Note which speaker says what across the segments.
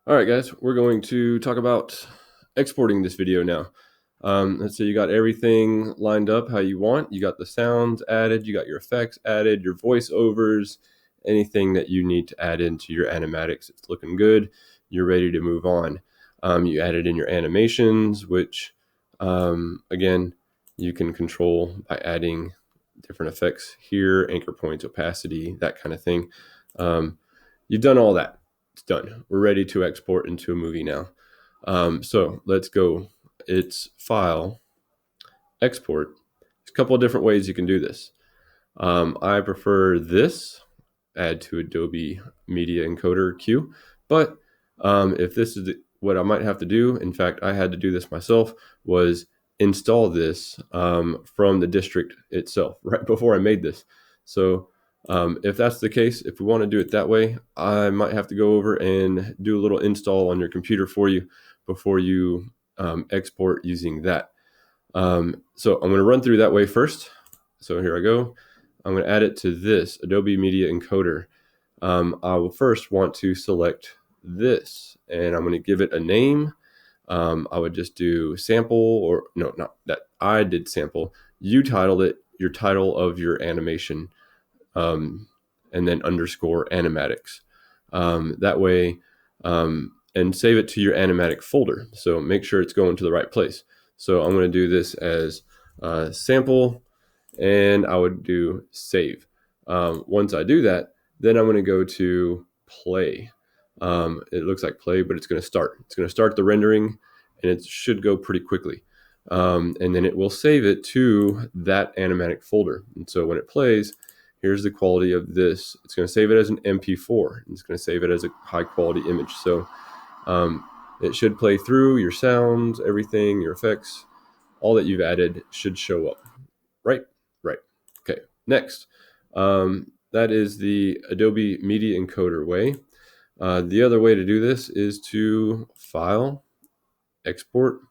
Speaker 1: All right, guys, we're going to talk about exporting this video now. Let's say you got everything lined up how you want. You got the sounds added, you got your effects added, your voiceovers, anything that you need to add into your animatics. It's looking good. You're ready to move on. You added in your animations, which, again, you can control by adding different effects here, anchor points, opacity, that kind of thing. You've done all that. It's done. We're ready to export into a movie now. So let's go. It's File, Export. There's a couple of different ways you can do this. I prefer this, add to Adobe Media Encoder Q. But if this is what I might have to do, in fact, I had to do this myself, was install this from the district itself right before I made this. So if that's the case, if we want to do it that way, I might have to go over and do a little install on your computer for you before you export using that. So I'm going to run through that way first. So here I go. I'm going to add it to this Adobe Media Encoder. I will first want to select this, and I'm going to give it a name. I would just do sample, or no, not that. I did sample. You titled it your title of your animation, and then underscore animatics. That way, and save it to your animatic folder. So make sure it's going to the right place. So I'm going to do this as sample, and I would do save. Once I do that, then I'm going to go to play. It looks like play, but it's going to start. It's going to start the rendering, and it should go pretty quickly. And then it will save it to that animatic folder. And so when it plays, here's the quality of this. It's going to save it as an MP4. It's going to save it as a high quality image. So it should play through your sounds, everything, your effects, all that you've added should show up. Right? Okay, next. That is the Adobe Media Encoder way. The other way to do this is to File, Export,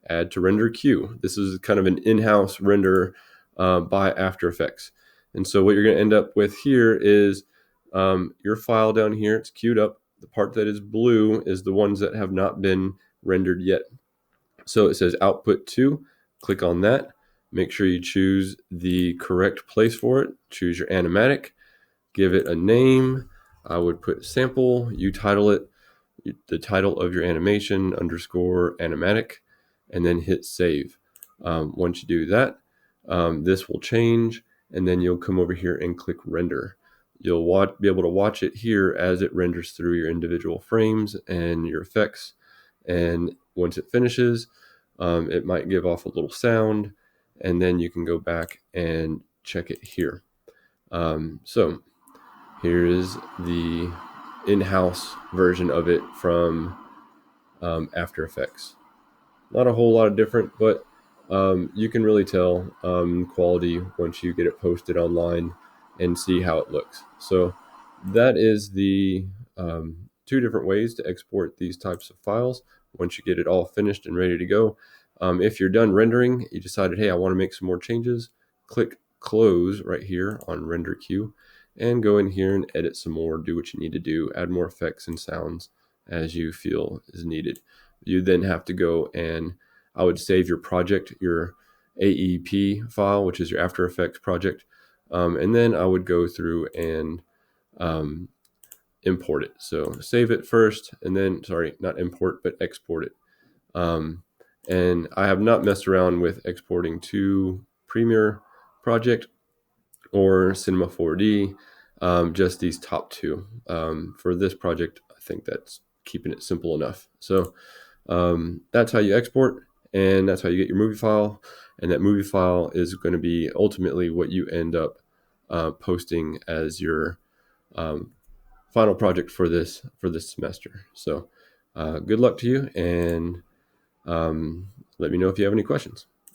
Speaker 1: Add to Render Queue. This is kind of an in-house render by After Effects. And so what you're going to end up with here is your file down here. It's queued up. The part that is blue is the ones that have not been rendered yet. So it says Output to. Click on that. Make sure you choose the correct place for it. Choose your animatic. Give it a name. I would put sample. You title it the title of your animation underscore animatic, and then hit save. Once you do that, this will change, and then you'll come over here and click render. You'll be able to watch it here as it renders through your individual frames and your effects. And once it finishes, it might give off a little sound, and then you can go back and check it here. So here is the in-house version of it from After Effects. Not a whole lot of different, but you can really tell quality once you get it posted online and see how it looks. So that is the two different ways to export these types of files once you get it all finished and ready to go. If you're done rendering, you decided, hey, I want to make some more changes, click close right here on render queue and go in here and edit some more, do what you need to do, add more effects and sounds as you feel is needed. You then have to go and I would save your project, your AEP file, which is your After Effects project. And then I would go through and import it. So save it first, and then, sorry, not import, but export it. And I have not messed around with exporting to Premiere Project or Cinema 4D, just these top two. For this project, I think that's keeping it simple enough. So that's how you export, and that's how you get your movie file. And that movie file is going to be ultimately what you end up posting as your final project for this semester. So good luck to you, and let me know if you have any questions.